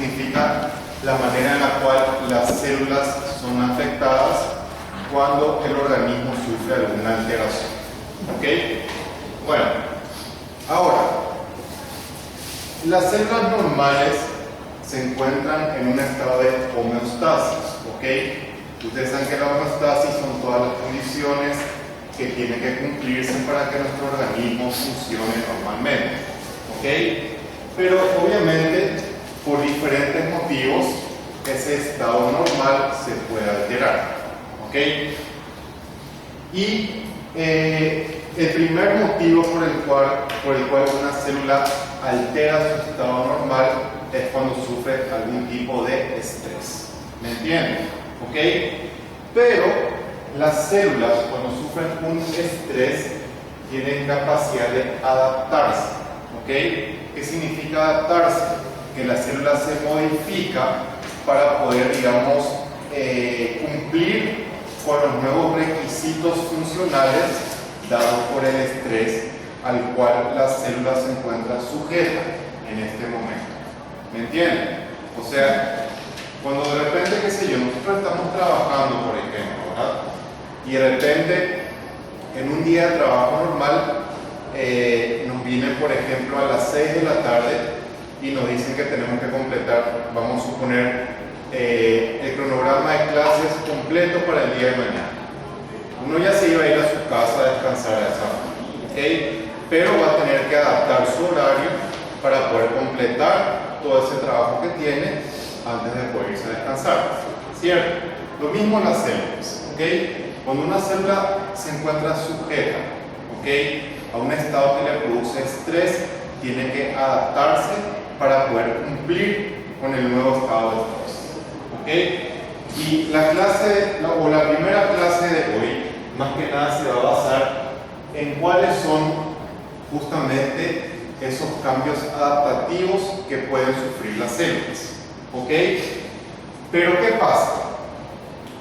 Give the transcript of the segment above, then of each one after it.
significa la manera en la cual las células son afectadas cuando el organismo sufre alguna alteración. ¿Ok? Bueno, ahora, las células normales se encuentran en un estado de homeostasis. ¿Ok? Ustedes saben que la homeostasis son todas las condiciones que tienen que cumplirse para que nuestro organismo funcione normalmente. ¿Ok? Pero obviamente, por diferentes motivos, ese estado normal se puede alterar. ¿Ok? Y el primer motivo por el cual una célula altera su estado normal es cuando sufre algún tipo de estrés. ¿Me entienden? ¿Ok? Pero las células, cuando sufren un estrés, tienen capacidad de adaptarse. ¿Ok? ¿Qué significa adaptarse? Que la célula se modifica para poder, digamos, cumplir con los nuevos requisitos funcionales dados por el estrés al cual la célula se encuentra sujeta en este momento. ¿Me entienden? O sea, cuando de repente, qué sé yo, nosotros estamos trabajando, por ejemplo, ¿verdad? Y de repente, en un día de trabajo normal, nos vienen, por ejemplo, a las 6 de la tarde y nos dicen que tenemos que completar, vamos a suponer, el cronograma de clases completo para el día de mañana. Uno ya se iba a ir a su casa a descansar a esa hora, ¿okay? Pero va a tener que adaptar su horario para poder completar todo ese trabajo que tiene antes de poder irse a descansar, ¿cierto? Lo mismo en las células, ¿okay? Cuando una célula se encuentra sujeta, ¿okay?, a un estado que le produce estrés, tiene que adaptarse para poder cumplir con el nuevo estado de estrés. ¿Okay? Y la primera clase de hoy, más que nada se va a basar en cuáles son justamente esos cambios adaptativos que pueden sufrir las células. ¿Ok? Pero ¿qué pasa?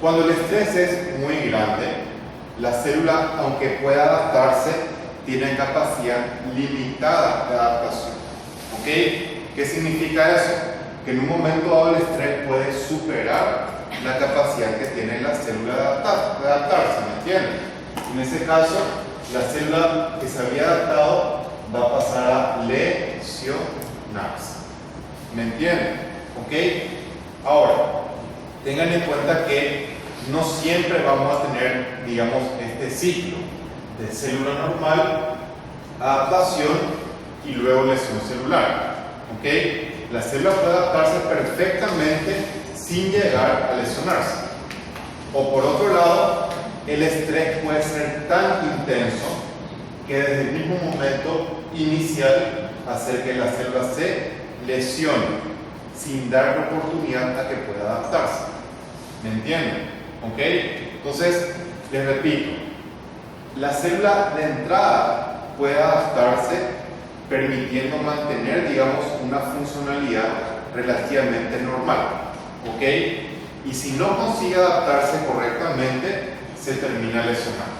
Cuando el estrés es muy grande, la célula, aunque pueda adaptarse, tiene capacidad limitada de adaptación. ¿Ok? ¿Qué significa eso? Que en un momento dado el estrés puede superar la capacidad que tiene la célula de adaptarse, ¿me entienden? En ese caso, la célula que se había adaptado va a pasar a lesionarse, ¿me entienden? ¿Ok? Ahora, tengan en cuenta que no siempre vamos a tener, digamos, este ciclo de célula normal, adaptación y luego lesión celular. ¿Ok? La célula puede adaptarse perfectamente sin llegar a lesionarse. O por otro lado, el estrés puede ser tan intenso que desde el mismo momento inicial hacer que la célula se lesione sin dar oportunidad a que pueda adaptarse. ¿Me entienden? ¿Ok? Entonces, les repito, la célula de entrada puede adaptarse permitiendo mantener, digamos, una funcionalidad relativamente normal. ¿Ok? Y si no consigue adaptarse correctamente, se termina lesionando.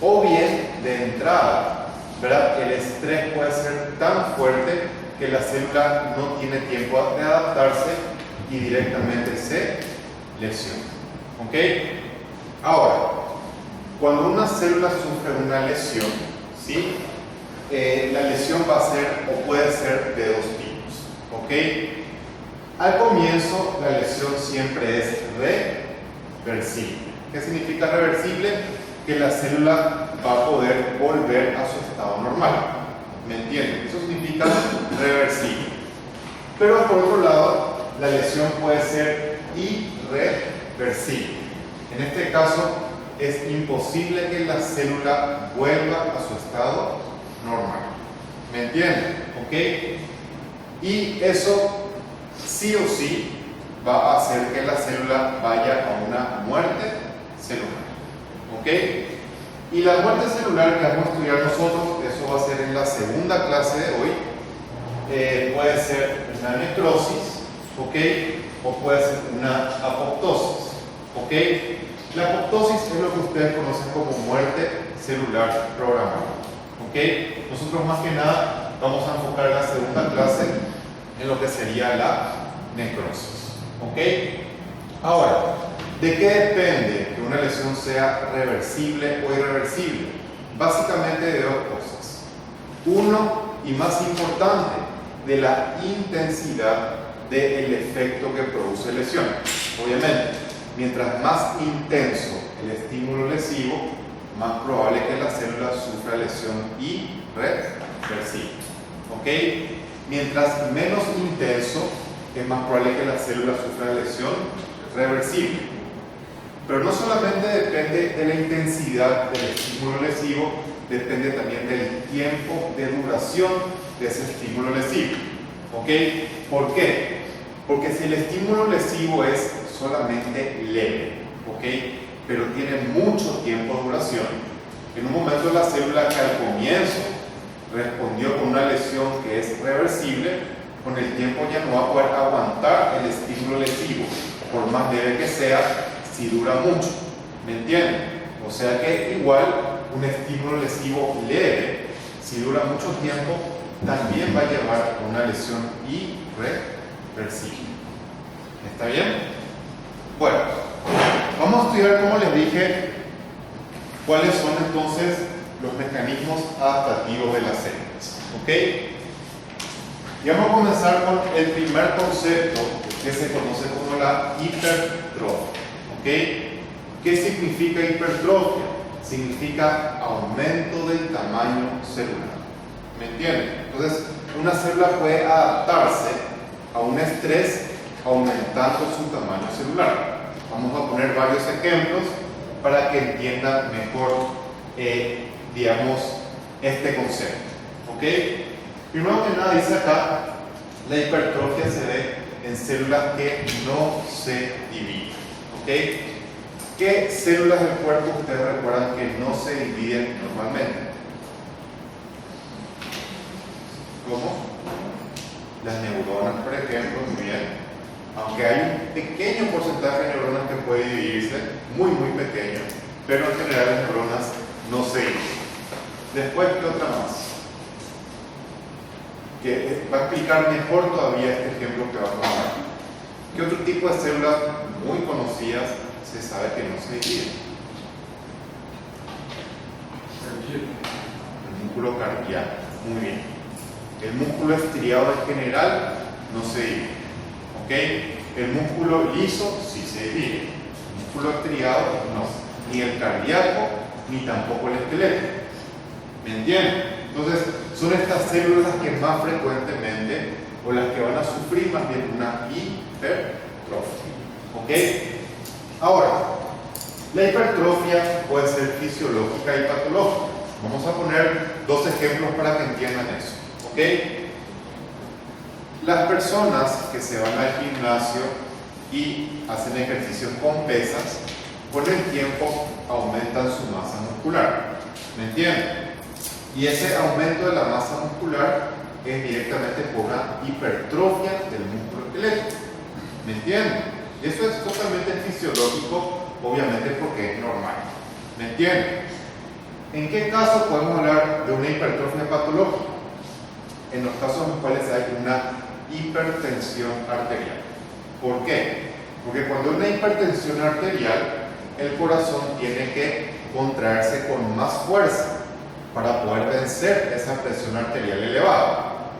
O bien, de entrada, ¿verdad?, el estrés puede ser tan fuerte que la célula no tiene tiempo de adaptarse y directamente se lesiona. ¿Ok? Ahora, cuando una célula sufre una lesión, ¿sí?, la lesión va a ser o puede ser de dos tipos. ¿Ok? Al comienzo, la lesión siempre es reversible. ¿Qué significa reversible? Que la célula va a poder volver a su estado normal. ¿Me entienden? Eso significa reversible. Pero por otro lado, la lesión puede ser irreversible. En este caso, es imposible que la célula vuelva a su estado normal. ¿Me entienden? ¿Ok? Y eso sí o sí va a hacer que la célula vaya a una muerte celular. ¿Ok? Y la muerte celular que vamos a estudiar nosotros, eso va a ser en la segunda clase de hoy, puede ser una necrosis, ¿ok?, o puede ser una apoptosis. ¿Ok? La apoptosis es lo que ustedes conocen como muerte celular programada. ¿Ok? Nosotros más que nada vamos a enfocar en la segunda clase en lo que sería la necrosis. ¿Ok? Ahora, ¿de qué depende que una lesión sea reversible o irreversible? Básicamente de dos cosas. Uno, y más importante, de la intensidad del efecto que produce lesión. Obviamente, mientras más intenso el estímulo lesivo, más probable que la célula sufra lesión irreversible. ¿Ok? Mientras menos intenso, es más probable que la célula sufra lesión reversible. Pero no solamente depende de la intensidad del estímulo lesivo, depende también del tiempo de duración de ese estímulo lesivo. ¿Ok? ¿Por qué? Porque si el estímulo lesivo es solamente leve, ¿ok? Pero tiene mucho tiempo de duración, en un momento la célula que al comienzo respondió con una lesión que es reversible, con el tiempo ya no va a poder aguantar el estímulo lesivo, por más leve que sea, si dura mucho. ¿Me entienden? O sea que igual un estímulo lesivo leve, si dura mucho tiempo, también va a llevar a una lesión irreversible. ¿Está bien? Bueno, vamos a estudiar, como les dije, cuáles son entonces los mecanismos adaptativos de las células. ¿Ok? Y vamos a comenzar con el primer concepto que se conoce como la hipertrofia. ¿Ok? ¿Qué significa hipertrofia? Significa aumento del tamaño celular. ¿Me entienden? Entonces, una célula puede adaptarse a un estrés aumentando su tamaño celular. Vamos a poner varios ejemplos para que entiendan mejor, digamos, este concepto. ¿Ok? Primero que nada, dice acá, la hipertrofia se ve en células que no se dividen. ¿Ok? ¿Qué células del cuerpo ustedes recuerdan que no se dividen normalmente? ¿Cómo? Las neuronas, por ejemplo, muy bien. Aunque hay un pequeño porcentaje de neuronas que puede dividirse, muy pequeño, pero en general las neuronas no se dividen. Después, ¿qué otra más? Que va a explicar mejor todavía este ejemplo que vamos a dar. ¿Qué otro tipo de células muy conocidas se sabe que no se dividen? El músculo cardíaco. Muy bien. El músculo estriado en general no se divide. ¿Ok? El músculo liso sí se divide. El músculo estriado no. Ni el cardíaco, ni tampoco el esqueleto. ¿Me entienden? Entonces, son estas células las que más frecuentemente, o las que van a sufrir más bien una hipertrofia. ¿Ok? Ahora, la hipertrofia puede ser fisiológica y patológica. Vamos a poner dos ejemplos para que entiendan eso. ¿Ok? Las personas que se van al gimnasio y hacen ejercicios con pesas, con el tiempo aumentan su masa muscular. ¿Me entienden? Y ese aumento de la masa muscular es directamente por una hipertrofia del músculo esquelético. ¿Me entienden? Eso es totalmente fisiológico, obviamente porque es normal. ¿Me entienden? ¿En qué caso podemos hablar de una hipertrofia patológica? En los casos en los cuales hay una hipertensión arterial. ¿Por qué? Porque cuando hay una hipertensión arterial, el corazón tiene que contraerse con más fuerza para poder vencer esa presión arterial elevada.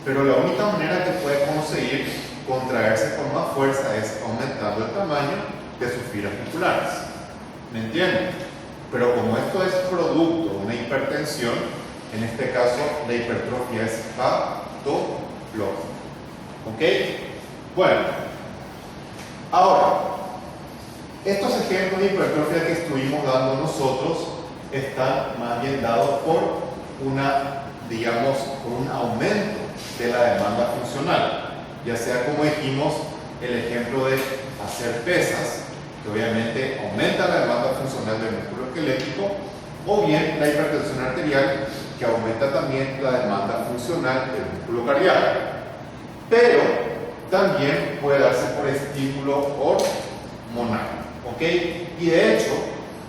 Pero la única manera que puede conseguir contraerse con más fuerza es aumentando el tamaño de sus fibras musculares. ¿Me entienden? Pero como esto es producto de una hipertensión, en este caso la hipertrofia es patológica. ¿Ok? Bueno, ahora, estos ejemplos de hipertrofia que estuvimos dando nosotros están más bien dados por por un aumento de la demanda funcional, ya sea, como dijimos, el ejemplo de hacer pesas, que obviamente aumenta la demanda funcional del músculo esquelético, o bien la hipertensión arterial, que aumenta también la demanda funcional del músculo cardíaco. Pero también puede darse por estímulo hormonal. ¿Ok? Y de hecho,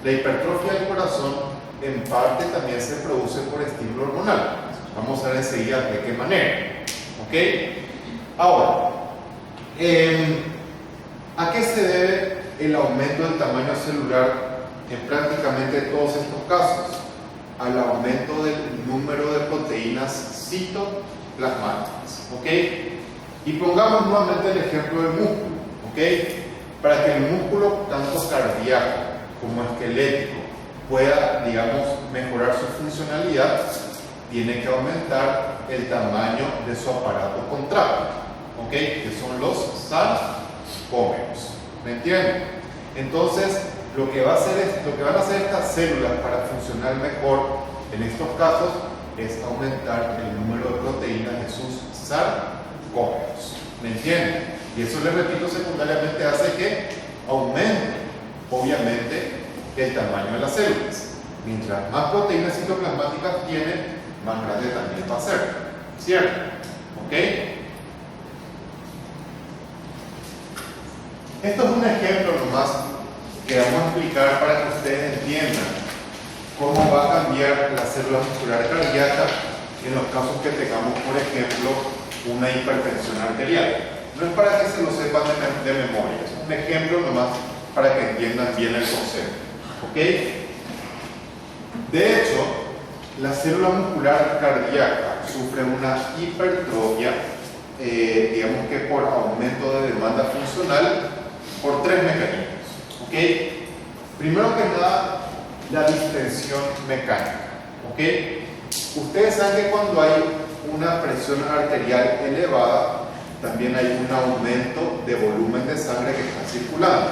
la hipertrofia del corazón en parte también se produce por estímulo hormonal. Vamos a ver enseguida de qué manera. ¿Ok? Ahora, ¿A qué se debe el aumento del tamaño celular en prácticamente todos estos casos? Al aumento del número de proteínas citoplasmáticas, ¿ok? Y pongamos nuevamente el ejemplo del músculo, ¿ok? Para que el músculo, tanto cardíaco como esquelético, pueda, digamos, mejorar su funcionalidad, tiene que aumentar el tamaño de su aparato contráctil, ¿ok? Que son los sarcómeros, ¿me entienden? Entonces, lo que van a hacer estas células para funcionar mejor en estos casos es aumentar el número de proteínas de sus sarcómeros, ¿me entienden? Y eso, les repito, secundariamente hace que aumente, obviamente, el tamaño de las células. Mientras más proteínas citoplasmáticas tienen, más grande también va a ser, ¿cierto? ¿Ok? Esto es un ejemplo nomás que vamos a explicar para que ustedes entiendan cómo va a cambiar la célula muscular cardíaca en los casos que tengamos, por ejemplo, una hipertensión arterial. No es para que se lo sepan de memoria, es un ejemplo nomás para que entiendan bien el concepto. ¿Ok? De hecho, la célula muscular cardíaca sufre una hipertrofia, digamos que por aumento de demanda funcional, por tres mecanismos. ¿Ok? Primero que nada, la distensión mecánica. ¿Ok? Ustedes saben que cuando hay una presión arterial elevada, también hay un aumento de volumen de sangre que está circulando.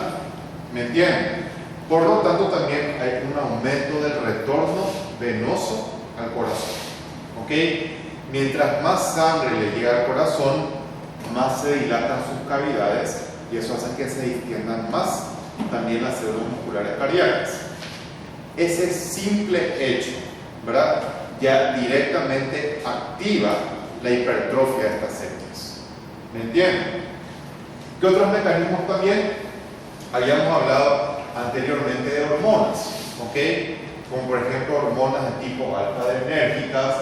¿Me entienden? Por lo tanto, también hay un aumento del retorno venoso al corazón. ¿Ok? Mientras más sangre le llega al corazón, más se dilatan sus cavidades y eso hace que se distiendan más también las células musculares cardíacas. Ese simple hecho, ¿verdad?, ya directamente activa la hipertrofia de estas células. ¿Me entienden? ¿Qué otros mecanismos también? Habíamos hablado anteriormente de hormonas, ¿ok? Como por ejemplo hormonas de tipo alfa-adrenérgicas,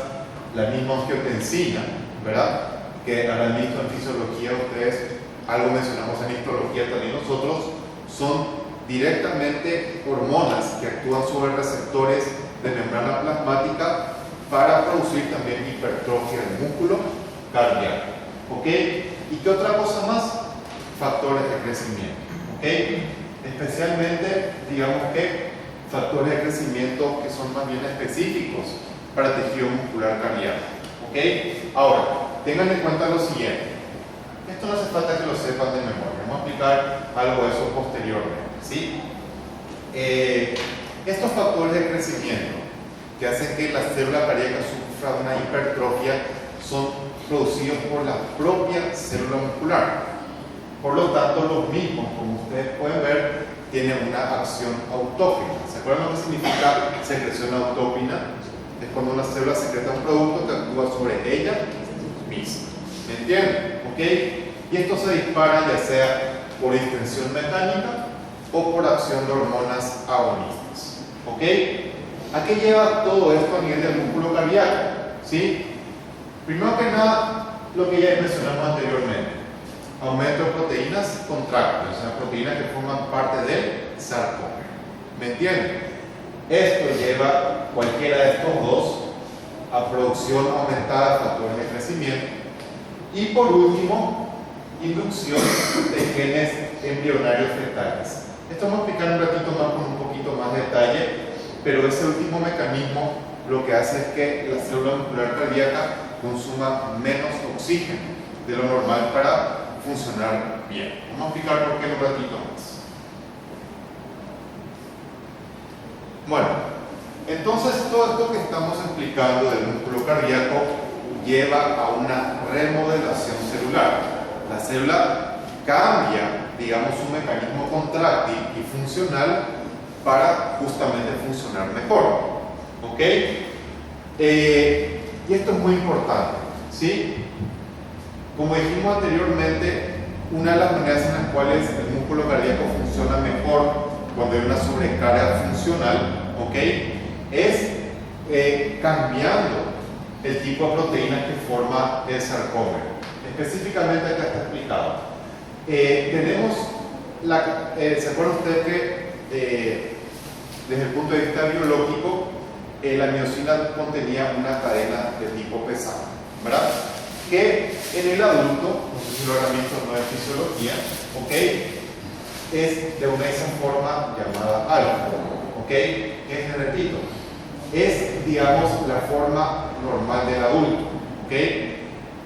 la misma angiotensina, ¿verdad? Que habrán visto en fisiología ustedes, algo mencionamos en histología también nosotros, son directamente hormonas que actúan sobre receptores de membrana plasmática para producir también hipertrofia del músculo cardíaco, ¿ok? ¿Y qué otra cosa más? Factores de crecimiento, ¿ok? Especialmente, digamos que factores de crecimiento que son más bien específicos para tejido muscular cardíaco, ¿ok? Ahora, tengan en cuenta lo siguiente. Esto no hace falta que lo sepan de memoria. Vamos a explicar algo de eso posteriormente, ¿sí? Estos factores de crecimiento que hacen que la célula cardíaca sufra una hipertrofia son producidos por la propia célula muscular. Por lo tanto, los mismos, como ustedes pueden ver, tienen una acción autógena. ¿Se acuerdan lo que significa secreción autógena? Es cuando una célula secreta un producto que actúa sobre ella misma. ¿Me entienden? ¿Ok? Y esto se dispara ya sea por distensión mecánica o por acción de hormonas agonistas. ¿Ok? ¿A qué lleva todo esto a nivel del músculo cardíaco? ¿Sí? Primero que nada, lo que ya mencionamos anteriormente. Aumento de proteínas contráctiles, o sea, proteínas que forman parte del sarcómero. ¿Me entienden? Esto lleva cualquiera de estos dos a producción aumentada de factores de crecimiento. Y por último, inducción de genes embrionarios fetales. Esto vamos a explicar un ratito más con un poquito más de detalle, pero ese último mecanismo lo que hace es que la célula muscular cardíaca consuma menos oxígeno de lo normal para funcionar bien. Vamos a explicar por qué en un ratito más. Bueno, entonces todo esto que estamos explicando del músculo cardíaco lleva a una remodelación celular. La célula cambia, digamos, su mecanismo contráctil y funcional para justamente funcionar mejor. ¿Ok? Y esto es muy importante, ¿sí? Como dijimos anteriormente, una de las maneras en las cuales el músculo cardíaco funciona mejor cuando hay una sobrecarga funcional, ¿ok?, es cambiando el tipo de proteínas que forma el sarcómero. Específicamente acá está explicado. Tenemos, ¿se acuerdan ustedes que desde el punto de vista biológico, la miosina contenía una cadena de tipo pesado, ¿verdad? Que en el adulto, no sé si lo habrán visto, no es fisiología, ¿ok? Es de una isoforma llamada alfa, ¿ok? Que repito, es, digamos, la forma normal del adulto, ¿ok?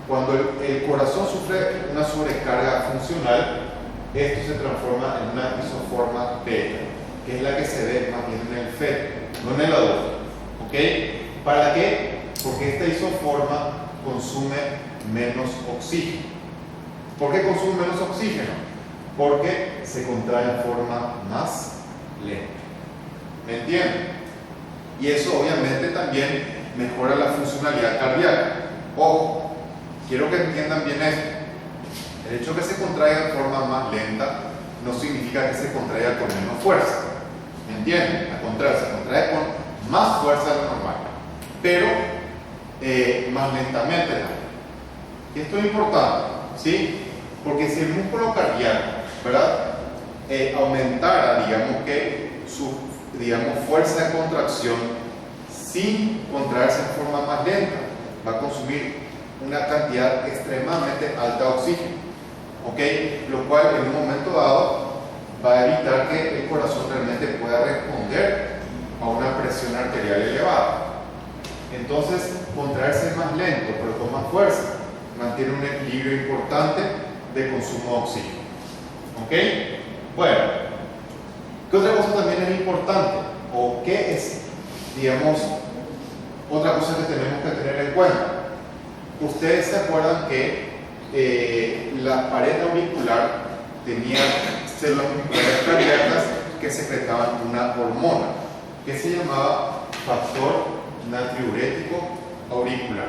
Cuando el corazón sufre una sobrecarga funcional, esto se transforma en una isoforma beta, que es la que se ve más bien en el feto, no en el adulto, ¿ok? ¿Para qué? Porque esta isoforma consume menos oxígeno. ¿Por qué consume menos oxígeno? Porque se contrae en forma más lenta. ¿Me entienden? Y eso obviamente también mejora la funcionalidad cardíaca. Ojo, quiero que entiendan bien esto. El hecho de que se contraiga en forma más lenta no significa que se contraiga con menos fuerza. ¿Me entienden? Al contrario, se contrae con más fuerza de lo normal, pero más lentamente también. Y esto es importante, ¿sí? Porque si el músculo cardíaco, ¿verdad? Aumentara, digamos que su, fuerza de contracción sin contraerse en forma más lenta, va a consumir una cantidad extremadamente alta de oxígeno, ¿ok? Lo cual en un momento dado va a evitar que el corazón realmente pueda responder a una presión arterial elevada. Entonces, contraerse más lento, pero con más fuerza, mantiene un equilibrio importante de consumo de oxígeno. ¿Ok? Bueno, ¿qué otra cosa también es importante? ¿O qué es, digamos, otra cosa que tenemos que tener en cuenta? Ustedes se acuerdan que la pared auricular tenía células musculares cardíacas que secretaban una hormona que se llamaba factor natriurético auricular.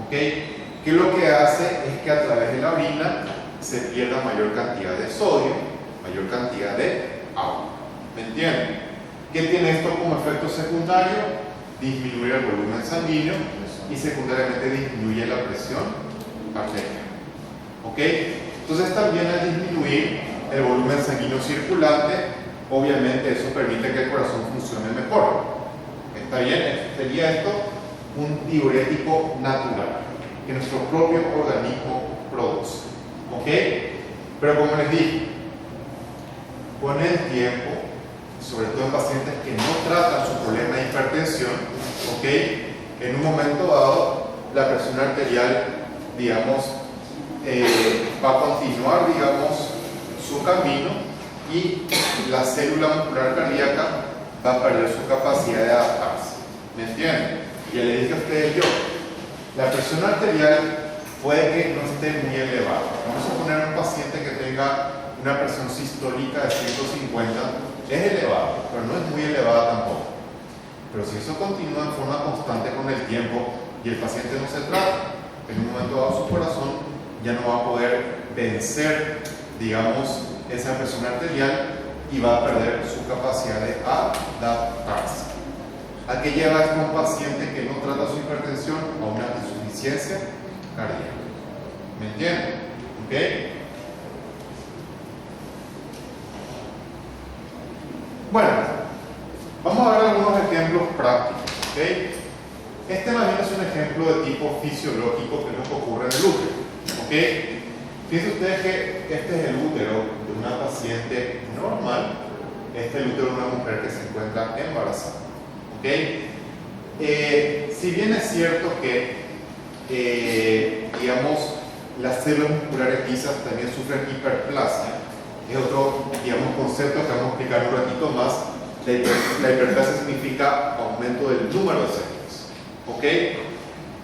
¿Ok? Que lo que hace es que a través de la orina se pierda mayor cantidad de sodio, mayor cantidad de agua. ¿Me entienden? ¿Qué tiene esto como efecto secundario? Disminuir el volumen sanguíneo y secundariamente disminuye la presión arterial. ¿Ok? Entonces también al disminuir el volumen sanguíneo circulante, obviamente eso permite que el corazón funcione mejor. ¿Está bien? Sería esto un diurético natural que nuestro propio organismo produce. ¿Ok? Pero como les dije, con el tiempo, sobre todo en pacientes que no tratan su problema de hipertensión, ¿ok? En un momento dado, la presión arterial, digamos, va a continuar, digamos, su camino y la célula muscular cardíaca va a perder su capacidad de adaptarse. ¿Me entienden? Ya le dije a ustedes yo, la presión arterial puede que no esté muy elevada. Vamos a poner un paciente que tenga una presión sistólica de 150, es elevada, pero no es muy elevada tampoco. Pero si eso continúa en forma constante con el tiempo y el paciente no se trata, en un momento dado su corazón ya no va a poder vencer, digamos, esa presión arterial y va a perder su capacidad de adaptarse. ¿A qué lleva esto a un paciente que no trata su hipertensión? A una insuficiencia cardíaca. ¿Me entienden? ¿Ok? Bueno, vamos a ver algunos ejemplos prácticos. ¿Ok? Este más bien es un ejemplo de tipo fisiológico que es lo que ocurre en el útero. ¿Ok? Fíjense ustedes que este es el útero de una paciente normal. Este es el útero de una mujer que se encuentra embarazada. ¿Ok? Si bien es cierto que, digamos, las células musculares lisas también sufren hiperplasia, es otro, digamos, concepto que vamos a explicar un ratito más. La hiperplasia significa aumento del número de células. ¿Ok?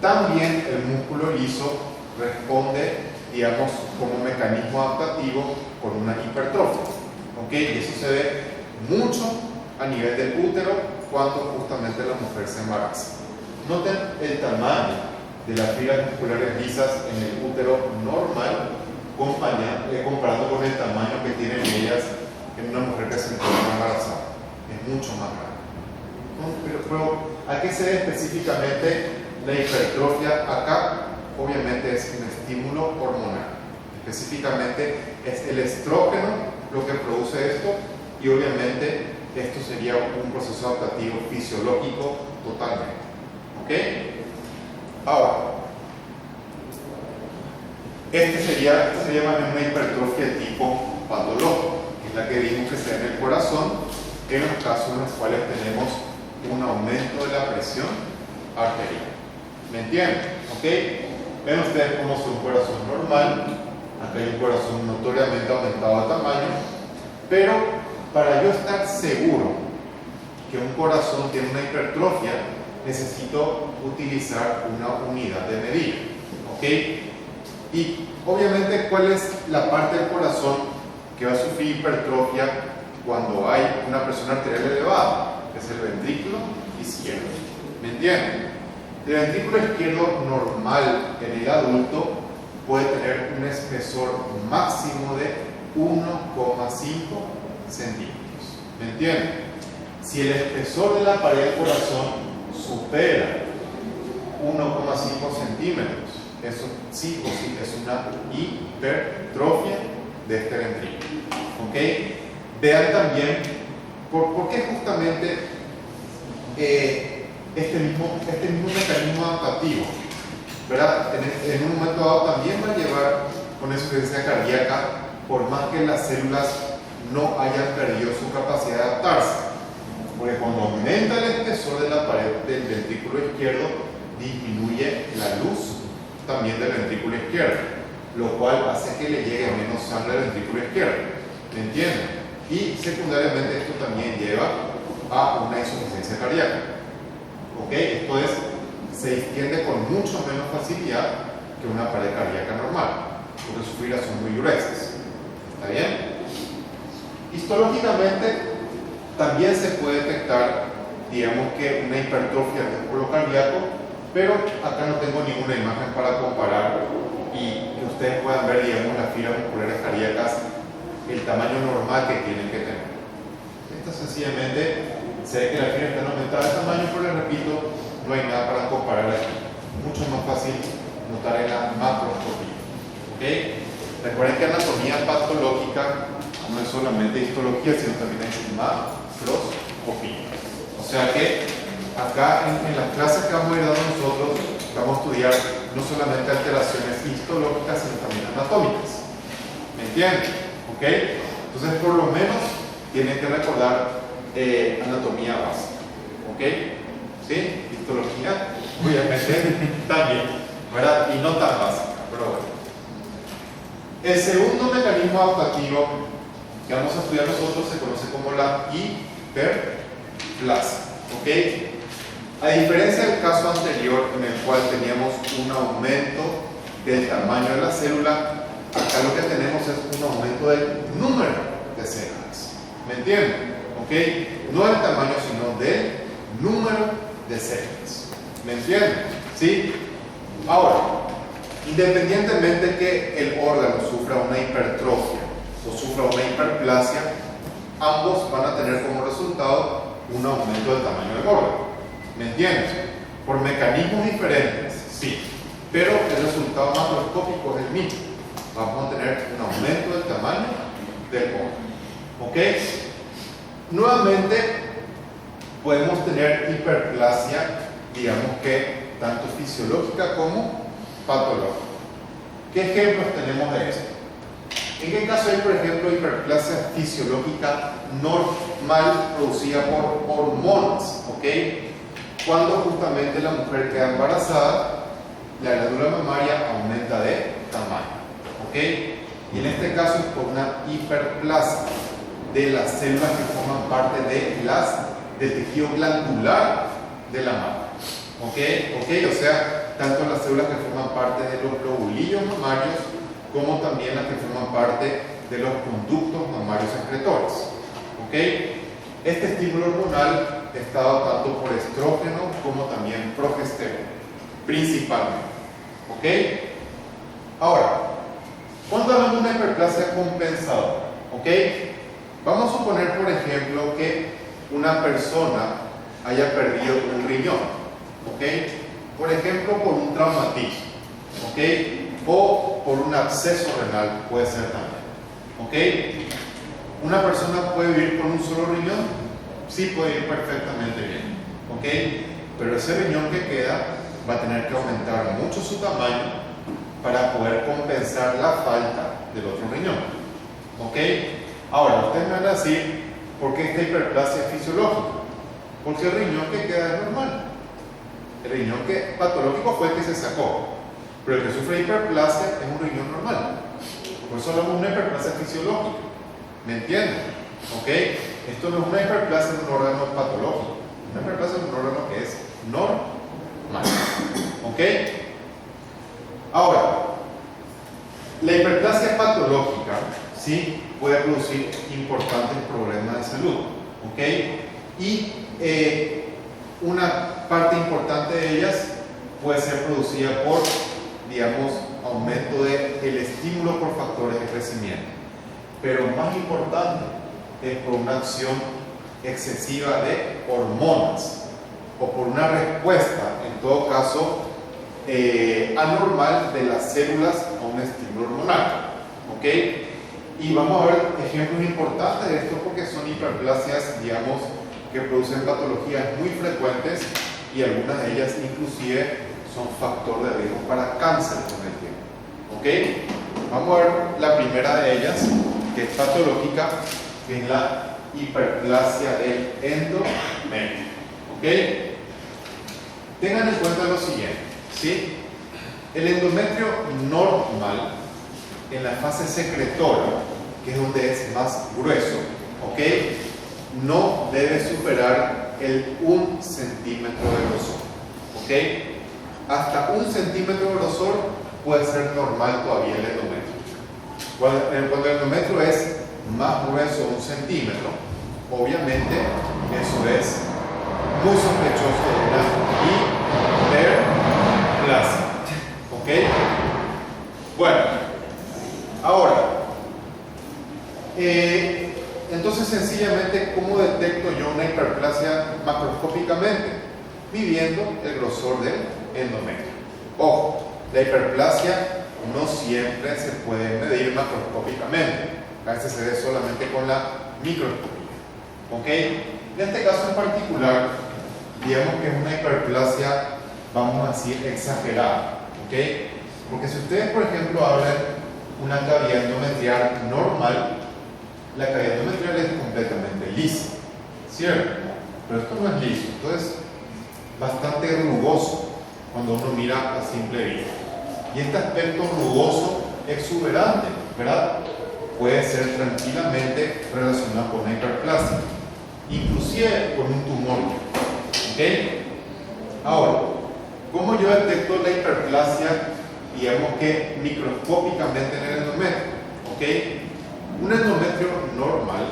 También el músculo liso responde, digamos, como mecanismo adaptativo con una hipertrofia. ¿Ok? Y eso se ve mucho a nivel del útero cuando justamente la mujer se embaraza. Noten el tamaño de las fibras musculares lisas en el útero normal comparado con el tamaño que tienen ellas en una mujer que se encuentra embarazada. Es mucho más grande. Pero ¿a qué se debe específicamente la hipertrofia? Acá obviamente es un estímulo hormonal. Específicamente es el estrógeno lo que produce esto y obviamente esto sería un proceso adaptativo fisiológico totalmente. ¿Ok? Ahora, esta sería más bien una hipertrofia de tipo patológico, que es la que vimos que se da en el corazón, en los casos en los cuales tenemos un aumento de la presión arterial. ¿Me entienden? ¿Ok? Ven ustedes cómo es un corazón normal. Acá hay un corazón notoriamente aumentado de tamaño, pero para yo estar seguro que un corazón tiene una hipertrofia, necesito utilizar una unidad de medida. ¿Ok? Y obviamente, ¿cuál es la parte del corazón que va a sufrir hipertrofia cuando hay una presión arterial elevada? Es el ventrículo izquierdo. ¿Me entienden? El ventrículo izquierdo normal en el adulto puede tener un espesor máximo de 1,5 centímetros. ¿Me entienden? Si el espesor de la pared del corazón supera 1,5 centímetros, eso sí o sí es una hipertrofia de este ventrículo. ¿Ok? Vean también por qué justamente este mismo mecanismo adaptativo, ¿verdad? En un momento dado también va a llevar con insuficiencia cardíaca, por más que las células no hayan perdido su capacidad de adaptarse. Porque cuando aumenta el espesor de la pared del ventrículo izquierdo, disminuye la luz también del ventrículo izquierdo, lo cual hace que le llegue menos sangre al ventrículo izquierdo. ¿Me entienden? Y secundariamente esto también lleva a una insuficiencia cardíaca. ¿Ok? Esto es, se extiende con mucho menos facilidad que una pared cardíaca normal, porque sus fibras son muy gruesas. ¿Está bien? Histológicamente también se puede detectar, digamos que una hipertrofia del músculo cardíaco, pero acá no tengo ninguna imagen para comparar y que ustedes puedan ver, digamos, las fibras musculares cardíacas, el tamaño normal que tienen que tener. Esto sencillamente se ve que las fibras están aumentadas de tamaño, pero les repito, no hay nada para comparar aquí. Mucho más fácil notar en la macroscopía. ¿Ok? Recuerden que anatomía patológica no es solamente histología, sino también es macroscopía. O sea que acá en las clases que vamos a ir dando nosotros, vamos a estudiar no solamente alteraciones histológicas, sino también anatómicas. ¿Me entienden? ¿Ok? Entonces, por lo menos, tienen que recordar anatomía básica. ¿Ok? ¿Sí? Histología, obviamente, también, ¿verdad? Y no tan básica, pero bueno. El segundo mecanismo adaptativo que vamos a estudiar nosotros se conoce como la hiperplasia. ¿Ok? A diferencia del caso anterior en el cual teníamos un aumento del tamaño de la célula, acá lo que tenemos es un aumento del número de células. ¿Me entienden? ¿Ok? No el tamaño, sino del número de células. ¿Me entienden? ¿Sí? Ahora, independientemente que el órgano sufra una hipertrofia o sufra una hiperplasia, ambos van a tener como resultado un aumento del tamaño del órgano. ¿Me entiendes? Por mecanismos diferentes, sí, pero el resultado macroscópico es el mismo. Vamos a tener un aumento del tamaño del órgano. ¿Ok? Nuevamente, podemos tener hiperplasia, digamos que tanto fisiológica como patológica. ¿Qué ejemplos tenemos de esto? ¿En qué caso hay, por ejemplo, hiperplasia fisiológica normal producida por hormonas? ¿Ok? Cuando justamente la mujer queda embarazada, la glándula mamaria aumenta de tamaño. ¿Ok? Y en este caso es por una hiperplasia de las células que forman parte del tejido glandular de la mama. ¿Ok? O sea, tanto las células que forman parte de los globulillos mamarios como también las que forman parte de los conductos mamarios excretores. ¿Ok? Este estímulo hormonal está dado tanto por estrógeno como también progesterona, principalmente. ¿Ok? Ahora, ¿cuándo hablamos de una hiperplasia compensadora? ¿Ok? Vamos a suponer, por ejemplo, que una persona haya perdido un riñón. ¿Ok? Por ejemplo, por un traumatismo. ¿Ok? o por un absceso renal, puede ser también. ¿Ok? ¿Una persona puede vivir con un solo riñón? Sí, puede ir perfectamente bien. ¿Ok? Pero ese riñón que queda va a tener que aumentar mucho su tamaño para poder compensar la falta del otro riñón. ¿Ok? Ahora, ustedes me van a decir, ¿por qué esta hiperplasia es fisiológica? Porque el riñón que queda es normal. El riñón que patológico fue el que se sacó, pero el que sufre hiperplasia es un riñón normal. Por eso hablamos de una hiperplasia fisiológica. ¿Me entienden? ¿Ok? Esto no es una hiperplasia de un órgano patológico. Una hiperplasia de un órgano que es normal. ¿Ok? Ahora, la hiperplasia patológica, ¿sí?, puede producir importantes problemas de salud. ¿Ok? Y una parte importante de ellas puede ser producida por, digamos, aumento del estímulo por factores de crecimiento. Pero más importante es por una acción excesiva de hormonas o por una respuesta, en todo caso, anormal de las células a un estímulo hormonal. ¿Ok? Y vamos a ver ejemplos importantes de esto porque son hiperplasias, digamos, que producen patologías muy frecuentes y algunas de ellas inclusive son factor de riesgo para cáncer con el tiempo. ¿Ok? Vamos a ver la primera de ellas, que es patológica, que es la hiperplasia del endometrio. ¿Ok? Tengan en cuenta lo siguiente, ¿sí? El endometrio normal, en la fase secretora, que es donde es más grueso, ¿ok?, no debe superar el 1 centímetro de grosor. ¿Ok? Hasta 1 centímetro de grosor puede ser normal todavía el endometrio. Cuando el endometrio es más grueso de 1 centímetro, obviamente eso es muy sospechoso de una hiperplasia. ¿Ok? Bueno, ahora, entonces sencillamente, ¿cómo detecto yo una hiperplasia macroscópicamente? Midiendo el grosor del endometrio. Ojo, la hiperplasia no siempre se puede medir macroscópicamente. A veces se ve solamente con la microscopía. ¿Ok? En este caso en particular, digamos que es una hiperplasia, vamos a decir, exagerada. ¿Ok? Porque si ustedes, por ejemplo, hablan una cavidad endometrial normal, la cavidad endometrial es completamente lisa, ¿cierto? Pero esto no es liso, esto es bastante rugoso cuando uno mira a simple vista. Y este aspecto rugoso, exuberante, ¿verdad?, puede ser tranquilamente relacionado con una hiperplasia, inclusive con un tumor. ¿Ok? Ahora, ¿cómo yo detecto la hiperplasia, digamos que microscópicamente en el endometrio? ¿Ok? Un endometrio normal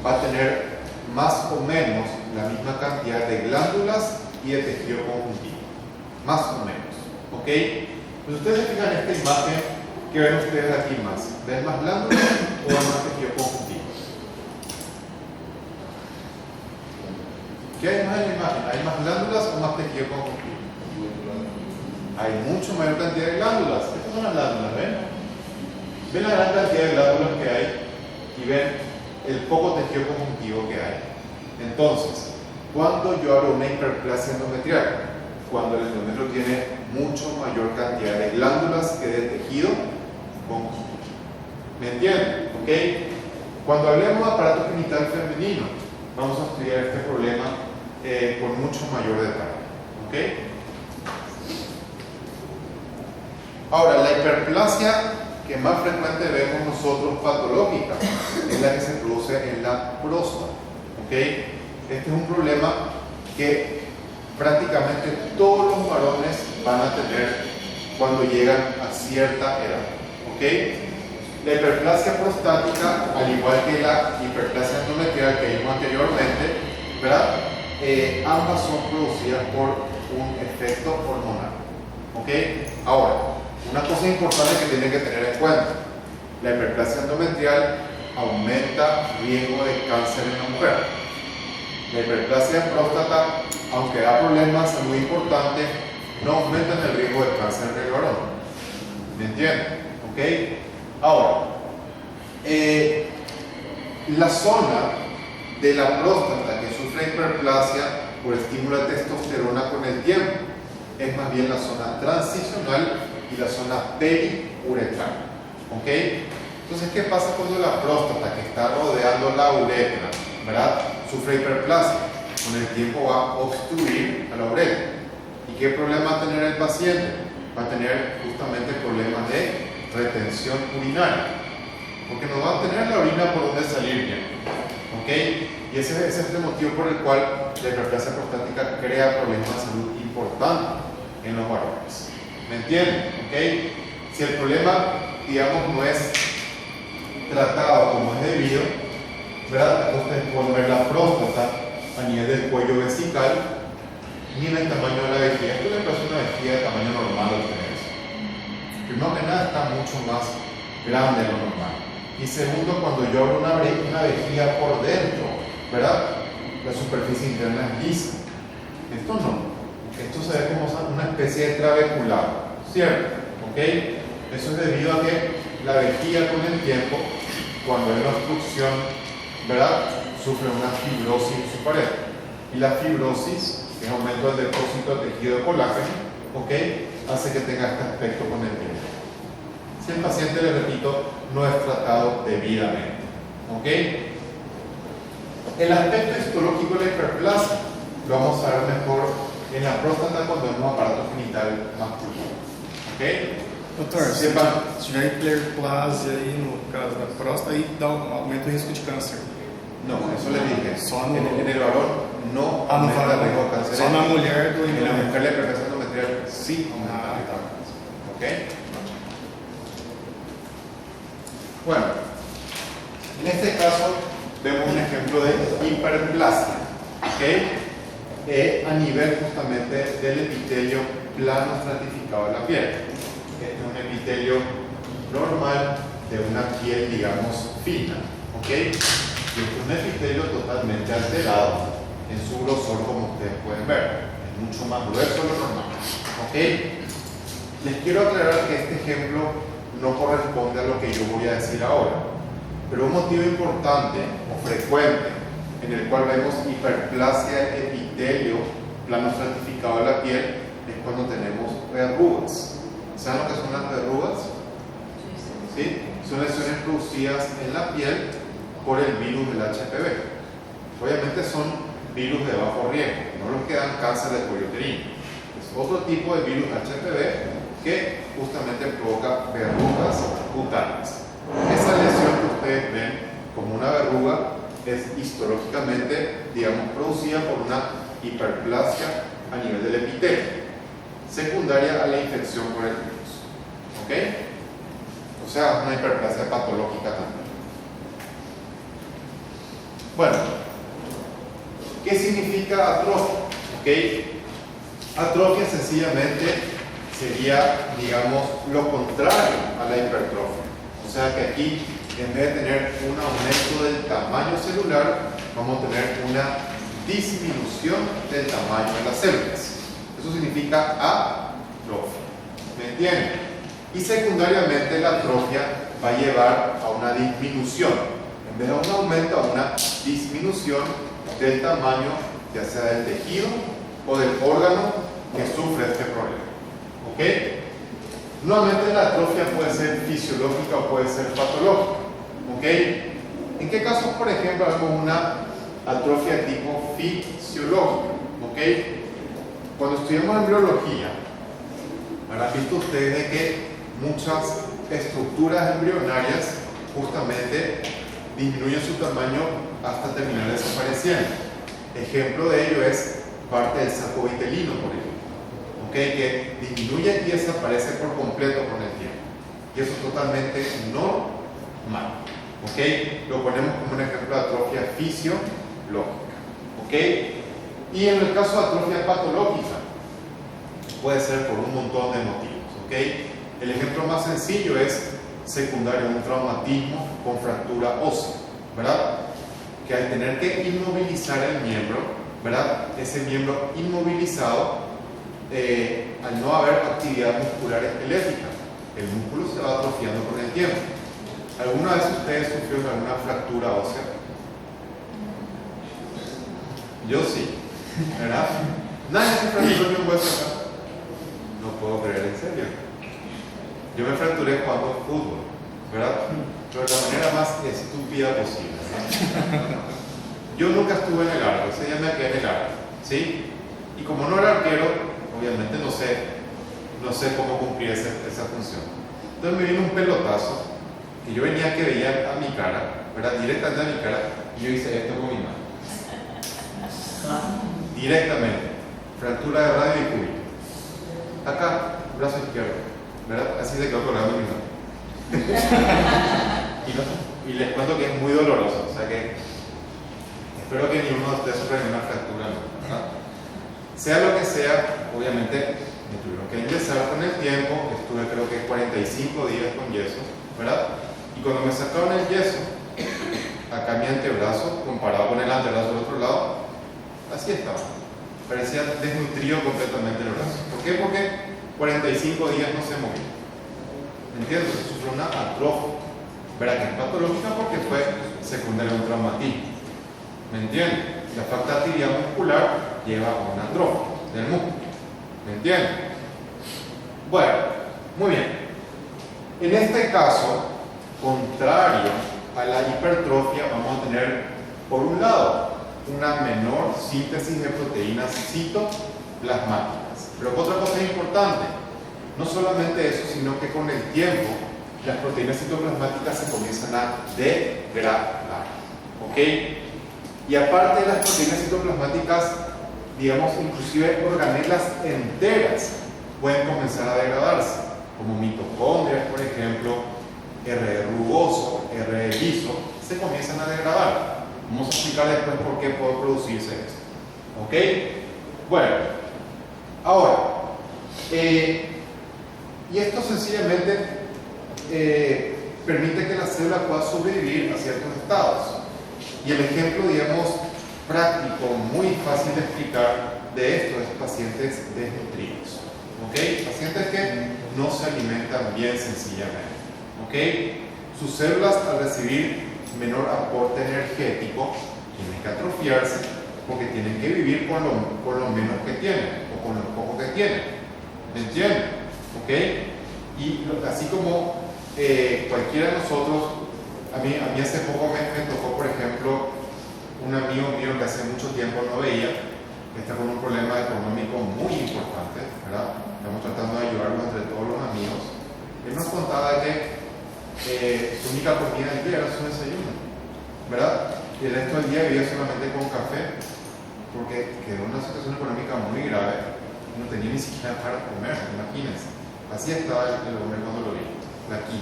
va a tener más o menos la misma cantidad de glándulas y de tejido conjuntivo. Más o menos. ¿Ok? Pues ustedes se fijan en esta imagen, ¿qué ven ustedes aquí más? ¿Ven más glándulas o ven más tejido conjuntivo? ¿Qué hay más en la imagen? ¿Hay más glándulas o más tejido conjuntivo? Hay mucho mayor cantidad de glándulas. Estas son las glándulas, ¿ven? Ven la gran cantidad de glándulas que hay y ven el poco tejido conjuntivo que hay. Entonces, ¿cuándo yo hablo de una hiperplasia endometrial? Cuando el endometrio tiene mucho mayor cantidad de glándulas que de tejido conjuntivo. ¿Me entienden? ¿Ok? Cuando hablemos de aparato genital femenino, vamos a estudiar este problema con mucho mayor detalle. ¿Ok? Ahora, la hiperplasia que más frecuente vemos nosotros patológica es la que se produce en la próstata. ¿Ok? Este es un problema que prácticamente todos los varones van a tener cuando llegan a cierta edad. ¿Ok? La hiperplasia prostática, al igual que la hiperplasia endometrial que vimos anteriormente, ¿verdad?, ambas son producidas por un efecto hormonal. ¿Ok? Ahora, una cosa importante que tienen que tener en cuenta: la hiperplasia endometrial aumenta riesgo de cáncer en la mujer. La hiperplasia de próstata, aunque da problemas muy importantes, no aumenta el riesgo de cáncer en el varón. ¿Me entienden? ¿Ok? Ahora, la zona de la próstata que sufre hiperplasia por estímulo de testosterona con el tiempo es más bien la zona transicional y la zona periuretral. ¿Ok? Entonces, ¿qué pasa cuando la próstata que está rodeando la uretra, ¿verdad?, sufre hiperplasia? Con el tiempo va a obstruir a la uretra. ¿Y qué problema va a tener el paciente? Va a tener justamente problemas de retención urinaria, porque no va a tener la orina por donde salir bien. ¿Ok? Y ese es el motivo por el cual la hiperplasia prostática crea problemas de salud importantes en los varones. ¿Me entienden? ¿Ok? Si el problema, digamos, no es tratado como es debido, ¿verdad? Entonces pueden ver la próstata a nivel del cuello vesical ni en el tamaño de la vejiga. Esto le parece una vejiga de tamaño normal a ustedes. Primero que nada, está mucho más grande de lo normal. Y segundo, cuando yo abro una vejiga por dentro, ¿verdad?, la superficie interna es lisa. Esto no. Esto se ve como una especie de trabeculado, ¿cierto? ¿Ok? Eso es debido a que la vejiga con el tiempo, cuando hay una obstrucción, ¿verdad?, sufre una fibrosis en su pared. Y la fibrosis, que es aumento del depósito de tejido de colágeno, ¿ok?, hace que tenga este aspecto con el tiempo. Si el paciente, le repito, no es tratado debidamente. ¿Ok? El aspecto histológico de la hiperplasia lo vamos a ver mejor en la próstata cuando es un aparato genital masculino. ¿Ok? Doutor, se Sepa, tiver hiperplasia aí no caso da próstata, aí aumenta o risco de câncer. no, eso le dije. Só no- En el varón no Ah, no aumenta fala el riesgo de cáncer. só na mulher do En la endométrio. mujer la hiperplasia endometrial sí aumenta el riesgo de cáncer. ¿Ok? Bueno, en este caso vemos un ejemplo de hiperplasia, ¿ok? A nivel justamente del epitelio plano estratificado de la piel. Este es un epitelio normal de una piel, digamos, fina, ¿ok? Y este es un epitelio totalmente alterado en su grosor, como ustedes pueden ver. Es mucho más grueso de lo normal, ¿ok? Les quiero aclarar que este ejemplo no corresponde a lo que yo voy a decir ahora, pero un motivo importante o frecuente en el cual vemos hiperplasia epitelio plano estratificado de la piel es cuando tenemos verrugas. ¿Saben lo que son las verrugas? ¿Sí? Son lesiones producidas en la piel por el virus del HPV. Obviamente son virus de bajo riesgo, no los que dan cáncer de cuello uterino. Es otro tipo de virus HPV que justamente provoca verrugas cutáneas. Esa lesión que ustedes ven como una verruga es histológicamente, digamos, producida por una hiperplasia a nivel del epitelio, secundaria a la infección por el virus. ¿Ok? O sea, una hiperplasia patológica también. Bueno, ¿qué significa atrofia? ¿Ok? Atrofia sencillamente sería, digamos, lo contrario a la hipertrofia. O sea que aquí, en vez de tener un aumento del tamaño celular, vamos a tener una disminución del tamaño de las células. Eso significa atrofia. ¿Me entienden? Y secundariamente la atrofia va a llevar a una disminución. En vez de un aumento, a una disminución del tamaño, ya sea del tejido o del órgano que sufre este problema. ¿Ok? Nuevamente la atrofia puede ser fisiológica o puede ser patológica. ¿Ok? ¿En qué casos, por ejemplo, vemos una atrofia tipo fisiológica? ¿Ok? Cuando estudiamos embriología, habrán visto ustedes de que muchas estructuras embrionarias justamente disminuyen su tamaño hasta terminar desapareciendo. Ejemplo de ello es parte del saco vitelino, por ejemplo. ¿Okay? Que disminuye y desaparece por completo con el tiempo. Y eso es totalmente normal. ¿Okay? Lo ponemos como un ejemplo de atrofia fisiológica. ¿Okay? Y en el caso de atrofia patológica, puede ser por un montón de motivos. ¿Okay? El ejemplo más sencillo es secundario a un traumatismo con fractura ósea, ¿verdad? Que al tener que inmovilizar el miembro, ¿verdad? Ese miembro inmovilizado, al no haber actividad muscular esquelética, el músculo se va atrofiando con el tiempo. ¿Alguna vez ustedes sufrieron alguna fractura ósea? Yo sí, ¿verdad? Nadie se fracturó ni un hueso acá. No puedo creer, en serio. Yo me fracturé jugando fútbol, ¿verdad? Pero de la manera más estúpida posible, ¿verdad? Yo nunca estuve en el arco, ese día me quedé en el arco, ¿sí? Y como no era arquero, obviamente no sé cómo cumplir esa función. Entonces me vino un pelotazo que yo venía que veía a mi cara, ¿verdad? Directamente a mi cara, y yo hice esto con mi mano. Directamente. Fractura de radio y cúbito. Acá, brazo izquierdo, ¿verdad? Así se quedó colgando mi mano. y les cuento que es muy doloroso, o sea que espero que ninguno de ustedes sufra ninguna fractura, ¿verdad? Sea lo que sea, obviamente me tuvieron que enyesar con el tiempo. Estuve creo que 45 días con yeso, ¿verdad? Y cuando me sacaron el yeso, acá mi antebrazo, comparado con el antebrazo del otro lado, así estaba. Parecía desnutrido completamente el brazo. ¿Por qué? Porque 45 días no se movía. ¿Entiendes? Sufrió una atrofia, ¿verdad? Que es patológica porque fue secundaria a un traumatismo. ¿Me entiendes? La falta de actividad muscular lleva a una atrofia del músculo. ¿Me entiendes? Bueno, muy bien. En este caso, contrario a la hipertrofia, vamos a tener, por un lado, una menor síntesis de proteínas citoplasmáticas. Pero otra cosa importante, no solamente eso, sino que con el tiempo las proteínas citoplasmáticas se comienzan a degradar. ¿Ok? Y aparte de las proteínas citoplasmáticas, digamos, inclusive organelas enteras pueden comenzar a degradarse, como mitocondrias, por ejemplo, RE rugoso, RE liso, se comienzan a degradar. Vamos a explicar después por qué puede producirse esto. ¿Ok? Bueno, ahora, y esto sencillamente permite que la célula pueda sobrevivir a ciertos estados. Y el ejemplo, digamos, práctico, muy fácil de explicar de esto es pacientes desnutridos. ¿Ok? Pacientes que no se alimentan bien sencillamente. ¿Ok? Sus células, al recibir menor aporte energético, tienen que atrofiarse porque tienen que vivir con lo menos que tienen o con lo poco que tienen. ¿Me entienden? ¿Ok? Y así como cualquiera de nosotros, a mí hace poco me tocó, por ejemplo, un amigo mío que hace mucho tiempo no veía, que está con un problema económico muy importante, ¿verdad? Estamos tratando de ayudarlo entre todos los amigos. Él nos contaba que su única comida del día era su desayuno, ¿verdad? Y el resto del día vivía solamente con café, porque quedó en una situación económica muy grave, no tenía ni siquiera para comer, imagínense. Así estaba el hombre cuando lo vi, aquí,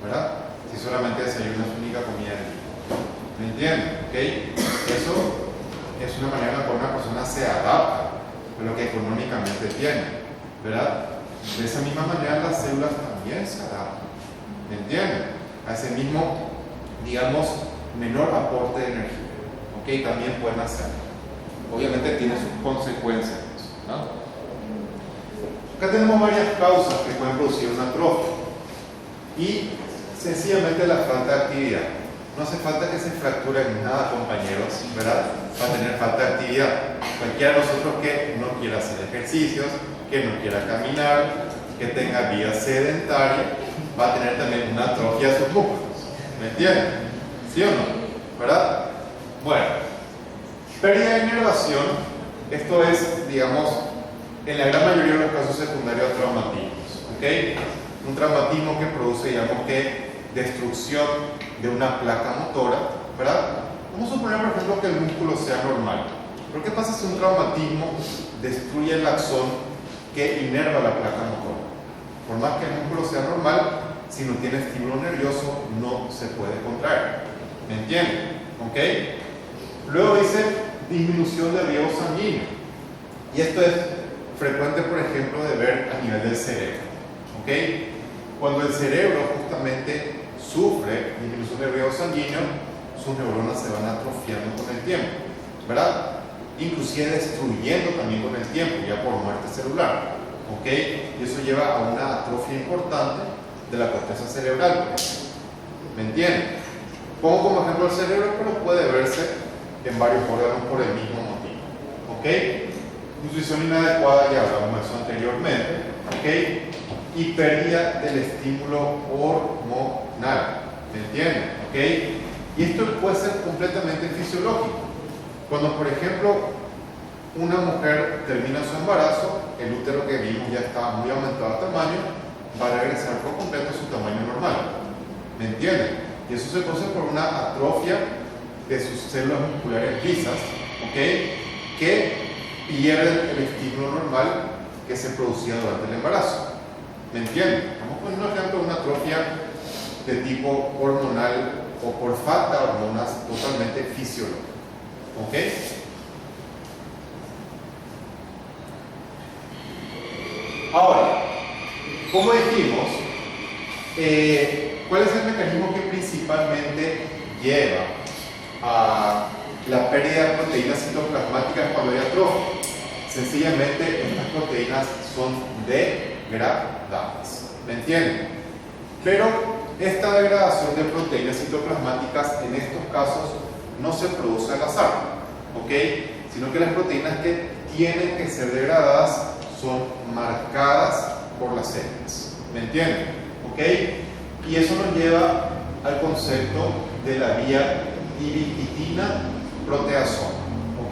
¿verdad? Si solamente desayuno es su única comida del día. ¿Me entienden? ¿Ok? Eso es una manera en la cual una persona se adapta a lo que económicamente tiene, ¿verdad? De esa misma manera las células también se adaptan. ¿Me entienden? A ese mismo, digamos, menor aporte de energía. ¿Ok? También pueden hacerlo. Obviamente tiene sus consecuencias, ¿no? Acá tenemos varias causas que pueden producir una atrofia. Y sencillamente la falta de actividad. No hace falta que se fracturen nada, compañeros, ¿verdad? Va a tener falta de actividad. Cualquiera de nosotros que no quiera hacer ejercicios, que no quiera caminar, que tenga vida sedentaria, va a tener también una atrofia de sus músculos. ¿Me entienden? ¿Sí o no? ¿Verdad? Bueno, pérdida de inervación, esto es, digamos, en la gran mayoría de los casos secundarios a traumatismos. ¿Ok? Un traumatismo que produce, digamos, que destrucción de una placa motora, ¿verdad? Vamos a suponer, por ejemplo, que el músculo sea normal. Pero ¿qué pasa si un traumatismo destruye el axón que inerva la placa motora? Por más que el músculo sea normal, si no tiene estímulo nervioso, no se puede contraer. ¿Me entienden? ¿Ok? Luego dice disminución de riego sanguíneo. Y esto es frecuente, por ejemplo, de ver a nivel del cerebro. ¿Ok? Cuando el cerebro justamente sufre disminución de riego sanguíneo, sus neuronas se van atrofiando con el tiempo, ¿verdad? Inclusive destruyendo también con el tiempo, ya por muerte celular. ¿Ok? Y eso lleva a una atrofia importante de la corteza cerebral, por ejemplo. ¿Me entienden? Pongo como ejemplo el cerebro, pero puede verse en varios órganos por el mismo motivo. ¿Ok? Nutrición inadecuada, ya hablamos de eso anteriormente. ¿Ok? Y pérdida del estímulo hormonal. ¿Me entienden? ¿Ok? Y esto puede ser completamente fisiológico. Cuando, por ejemplo, una mujer termina su embarazo, el útero que vimos ya está muy aumentado de tamaño, va a regresar por completo a su tamaño normal. ¿Me entienden? Y eso se produce por una atrofia de sus células musculares lisas, ¿ok? Que pierden el estímulo normal que se producía durante el embarazo. ¿Me entienden? Vamos a poner un ejemplo de una atrofia de tipo hormonal o por falta de hormonas totalmente fisiológica. ¿Ok? Ahora, como dijimos, ¿cuál es el mecanismo que principalmente lleva a la pérdida de proteínas citoplasmáticas cuando hay atrofia? Sencillamente, estas proteínas son degradadas. ¿Me entienden? Pero esta degradación de proteínas citoplasmáticas en estos casos no se produce al azar, ¿ok? Sino que las proteínas que tienen que ser degradadas son marcadas por las células. ¿Me entienden? ¿Ok? Y eso nos lleva al concepto de la vía ibiquitina proteasoma. ¿Ok?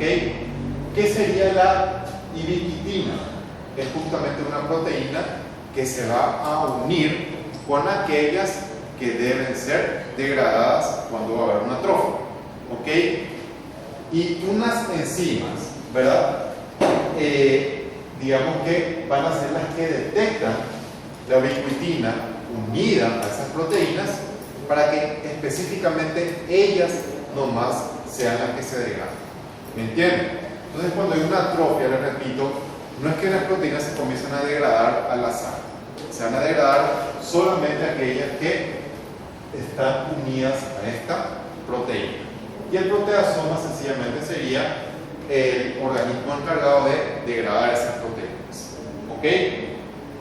¿Qué sería la ibiquitina? Es justamente una proteína que se va a unir con aquellas que deben ser degradadas cuando va a haber una atrofia. ¿Ok? Y unas enzimas, ¿verdad? Digamos que van a ser las que detectan la ubiquitina unida a esas proteínas para que específicamente ellas nomás sean las que se degradan. ¿Me entienden? Entonces, cuando hay una atrofia, les repito, no es que las proteínas se comiencen a degradar al azar. Se van a degradar solamente aquellas que están unidas a esta proteína. Y el proteasoma sencillamente sería el organismo encargado de degradar esas proteínas. ¿Ok?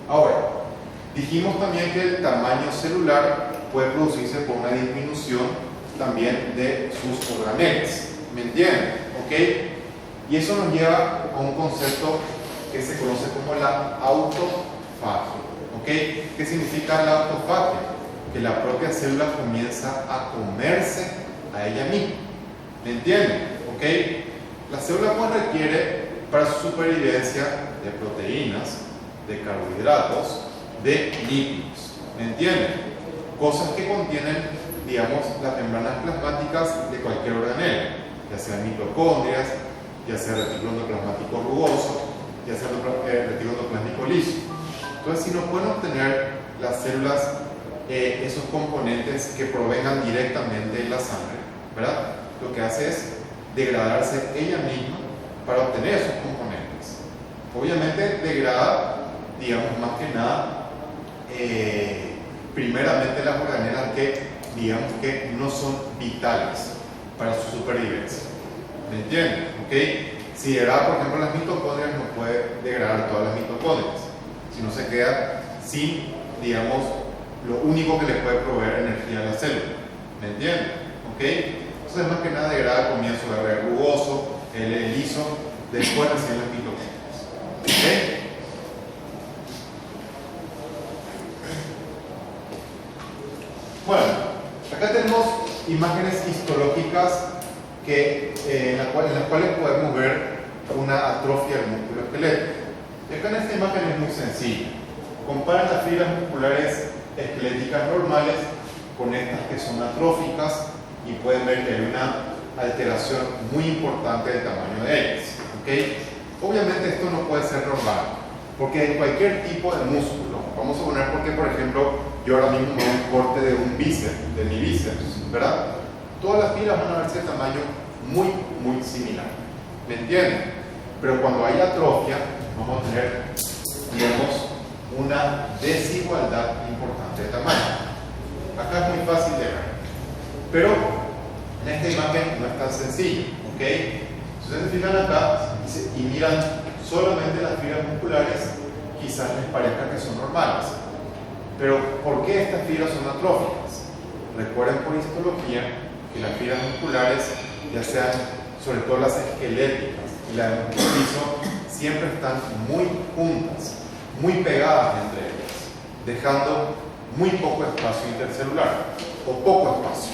Ahora, dijimos también que el tamaño celular puede producirse por una disminución también de sus organelas. ¿Me entienden? ¿Ok? Y eso nos lleva a un concepto que se conoce como la autofagia. ¿Ok? ¿Qué significa la autofagia? Que la propia célula comienza a comerse a ella misma. ¿Me entienden? ¿Ok? La célula pues requiere para su supervivencia de proteínas, de carbohidratos, de lípidos. ¿Me entienden? Cosas que contienen, digamos, las membranas plasmáticas de cualquier organela, ya sean mitocondrias, ya sea retículo endoplasmático rugoso, ya sea retículo endoplasmático liso. Entonces, si no pueden obtener las células esos componentes que provengan directamente de la sangre, ¿verdad? Lo que hace es degradarse ella misma para obtener esos componentes. Obviamente degrada, digamos, más que nada, primeramente las organelas que, digamos, que no son vitales para su supervivencia. ¿Me entienden? ¿Ok? Si degrada, por ejemplo, las mitocondrias, no puede degradar todas las mitocondrias, sino se queda sin, digamos, lo único que le puede proveer energía a la célula. ¿Me entienden? ¿Ok? Entonces, más que nada, degrada al comienzo de R rugoso, L liso, después recién las mitocondrias. ¿Ok? Bueno, acá tenemos imágenes histológicas en las cuales podemos ver una atrofia del músculo esquelético. Y acá en esta imagen es muy sencilla. Comparan las fibras musculares esqueléticas normales con estas que son atróficas y pueden ver que hay una alteración muy importante del tamaño de ellas. ¿Okay? Obviamente esto no puede ser normal, porque en cualquier tipo de músculo, vamos a poner porque, por ejemplo, yo ahora mismo me doy un corte de un bíceps, de mi bíceps, ¿verdad? Todas las fibras van a verse de tamaño muy, muy similar. ¿Me entienden? Pero cuando hay atrofia, vamos a tener, digamos, una desigualdad importante de tamaño. Acá es muy fácil de ver, pero en esta imagen no es tan sencillo, ¿ok? Si ustedes se fijan acá y miran solamente las fibras musculares, quizás les parezca que son normales, Pero, ¿por qué estas fibras son atróficas? Recuerden por histología que las fibras musculares, ya sean sobre todo las esqueléticas y las de piso, siempre están muy juntas, muy pegadas entre ellas, dejando muy poco espacio intercelular o poco espacio.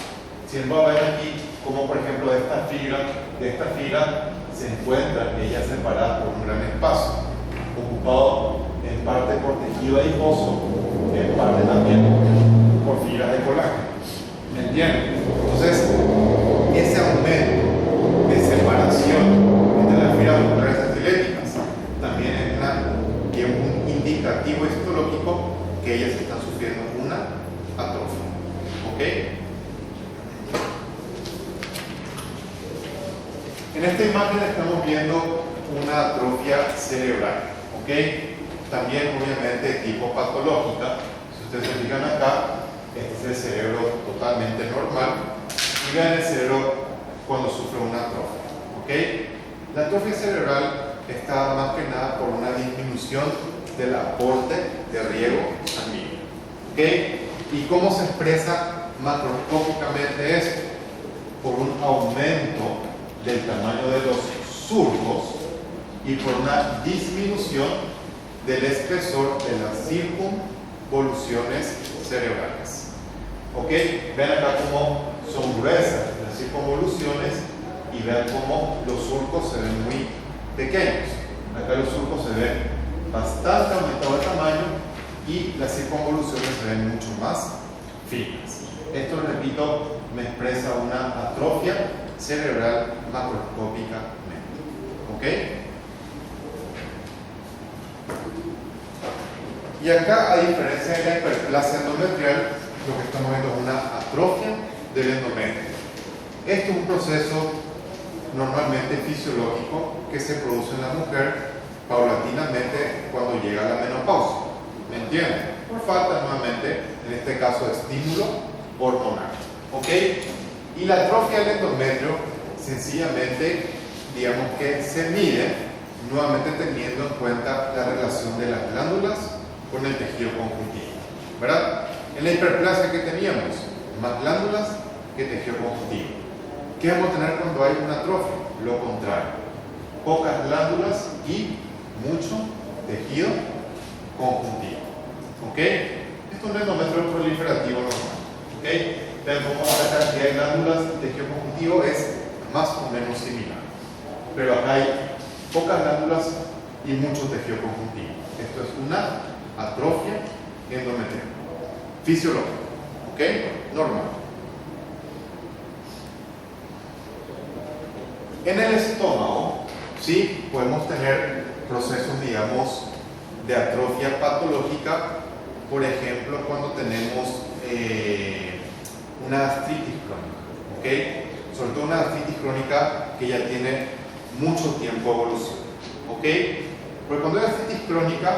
Si va a ver aquí como por ejemplo de esta fibra se encuentran ellas separadas por un gran espacio, ocupado en parte por tejido adiposo, en parte también por fibras de colágeno. ¿Me entienden? Entonces, ese aumento de separación entre las fibras musculares esqueléticas también es un indicativo histológico que ellas están sufriendo una atrofia. ¿Ok? En esta imagen estamos viendo una atrofia cerebral. ¿Ok? También obviamente tipo patológica. Si ustedes se fijan acá, este es el cerebro totalmente normal y vean el cerebro cuando sufre una atrofia. ¿Ok? La atrofia cerebral está más que nada por una disminución del aporte de riego sanguíneo. ¿Ok? ¿Y cómo se expresa macroscópicamente esto? Por un aumento del tamaño de los surcos y por una disminución del espesor de las circunvoluciones cerebrales. ¿Ok? Ven acá cómo son gruesas las circunvoluciones y vean cómo los surcos se ven muy pequeños. Acá los surcos se ven bastante aumentados de tamaño y las circunvoluciones se ven mucho más finas. Esto, repito, me expresa una atrofia cerebral macroscópicamente. ¿Ok? Y acá, a diferencia de la hiperplasia endometrial, lo que estamos viendo es una atrofia del endometrio. Esto es un proceso normalmente fisiológico que se produce en la mujer paulatinamente cuando llega a la menopausia. ¿Me entienden? Por falta, nuevamente, en este caso, de estímulo hormonal. ¿Ok? Y la atrofia del endometrio, sencillamente, digamos que se mide, nuevamente teniendo en cuenta la relación de las glándulas con el tejido conjuntivo, ¿verdad? En la hiperplasia que teníamos, más glándulas que tejido conjuntivo. ¿Qué vamos a tener cuando hay una atrofia? Lo contrario, pocas glándulas y mucho tejido conjuntivo. ¿Ok? Esto es un endometrio proliferativo normal. ¿Ok? Vean cómo la cantidad de glándulas y tejido conjuntivo es más o menos similar. Pero acá hay pocas glándulas y mucho tejido conjuntivo. Esto es una atrofia endometrial fisiológica. ¿Ok? Normal. En el estómago, sí, podemos tener procesos, digamos, de atrofia patológica, por ejemplo, cuando tenemos una gastritis crónica, ¿ok? Sobre todo una gastritis crónica que ya tiene mucho tiempo de evolución, ¿ok? Porque cuando hay gastritis crónica,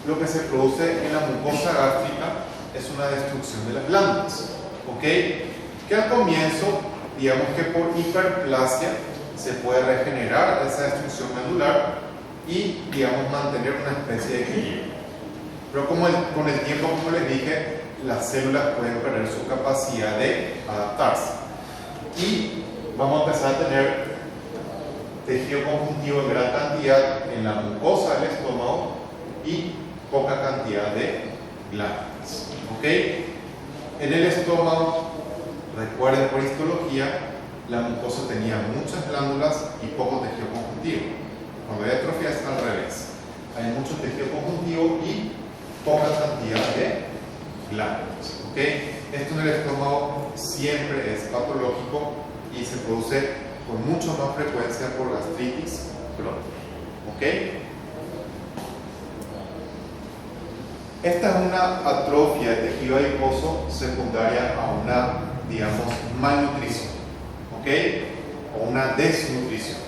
lo que se produce en la mucosa gástrica es una destrucción de las glándulas, ¿ok? Que al comienzo, digamos que por hiperplasia, se puede regenerar esa destrucción glandular y, digamos, mantener una especie de equilibrio. Pero con el tiempo, como les dije, las células pueden perder su capacidad de adaptarse. Y vamos a empezar a tener tejido conjuntivo en gran cantidad en la mucosa del estómago y poca cantidad de glándulas. ¿Ok? En el estómago, recuerden por histología, la mucosa tenía muchas glándulas y poco tejido conjuntivo. Cuando hay atrofia es al revés. Hay mucho tejido conjuntivo y poca cantidad de glándulas. ¿Ok? Esto en el estómago siempre es patológico y se produce con mucha más frecuencia por gastritis crónica. ¿Ok? Esta es una atrofia de tejido adiposo secundaria a una, digamos, malnutrición. ¿Ok? O una desnutrición.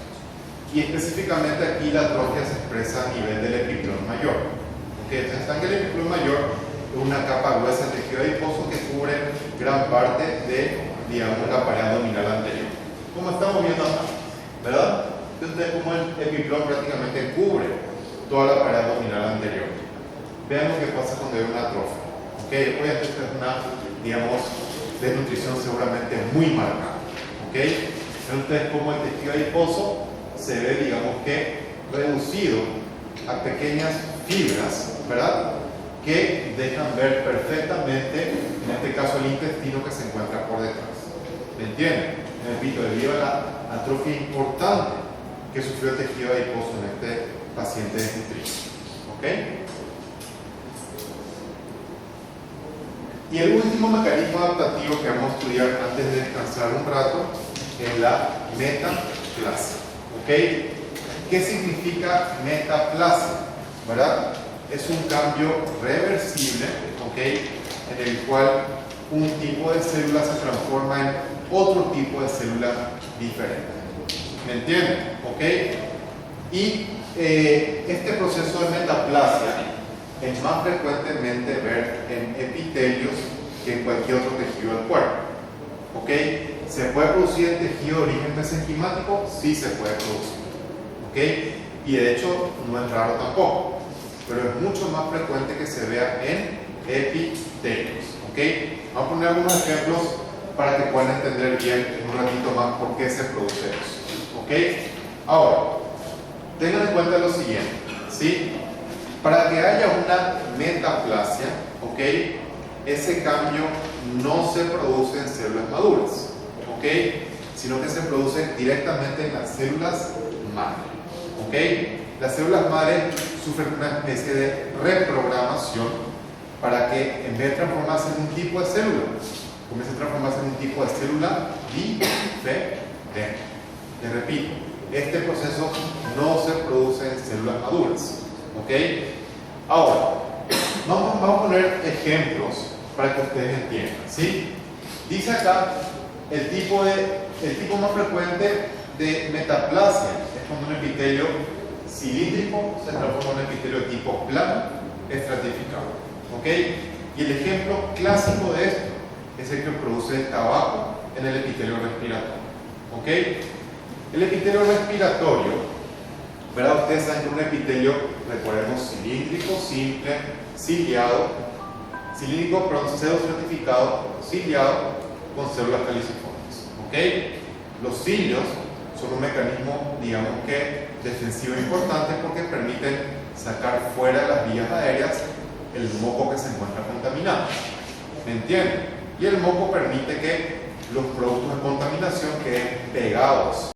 Y específicamente aquí la atrofia se expresa a nivel del epiplón mayor. ¿Ok? Entonces, están que el epiplón mayor es una capa gruesa de tejido adiposo que cubre gran parte de, digamos, la pared abdominal anterior. Como estamos viendo acá, ¿verdad? Entonces, como el epiplón prácticamente cubre toda la pared abdominal anterior. Vean lo que pasa cuando hay una atrofia. ¿ok? Obviamente esta es una, digamos, desnutrición seguramente muy marcada, ¿ok? Entonces, como el tejido adiposo se ve, digamos que, reducido a pequeñas fibras, ¿verdad? Que dejan ver perfectamente, en este caso, el intestino que se encuentra por detrás. ¿Me entienden? Repito, debido a la atrofia importante que sufrió el tejido adiposo en este paciente desnutrido. ¿Ok? Y el último mecanismo adaptativo que vamos a estudiar antes de descansar un rato es la metaplasia. ¿Ok? ¿Qué significa metaplasia? ¿Verdad? Es un cambio reversible, ¿ok? En el cual un tipo de célula se transforma en otro tipo de célula diferente. ¿Me entienden? ¿Ok? Y este proceso de metaplasia es más frecuentemente ver en epitelios que en cualquier otro tejido del cuerpo. ¿Ok? ¿Se puede producir en tejido de origen mesenquimático? Sí se puede producir. ¿Ok? Y de hecho no es raro tampoco, pero es mucho más frecuente que se vea en epitelios. ¿Ok? Vamos a poner algunos ejemplos para que puedan entender bien en un ratito más por qué se produce eso. ¿Ok? Ahora, tengan en cuenta lo siguiente, ¿sí? Para que haya una metaplasia, ¿ok? Ese cambio no se produce en células maduras, ¿ok? Sino que se produce directamente en las células madre, ¿ok? Las células madre sufren una especie de reprogramación para que en vez de transformarse en un tipo de célula, comience a transformarse en un tipo de célula diferente. Les repito, este proceso no se produce en células maduras, ¿ok? Ahora, vamos a poner ejemplos para que ustedes entiendan, ¿sí? Dice acá el tipo más frecuente de metaplasia es cuando un epitelio cilíndrico se transforma en un epitelio de tipo plano estratificado, ¿ok? Y el ejemplo clásico de esto es el que produce tabaco en el epitelio respiratorio, ¿ok? El epitelio respiratorio, ¿verdad? Ustedes saben que un epitelio, recordemos, cilíndrico, simple, ciliado, cilíndrico, pero pseudoestratificado, ciliado, con células caliciformes, ¿ok? Los cilios son un mecanismo, digamos que, defensivo importante porque permiten sacar fuera de las vías aéreas el moco que se encuentra contaminado. ¿Me entienden? Y el moco permite que los productos de contaminación queden pegados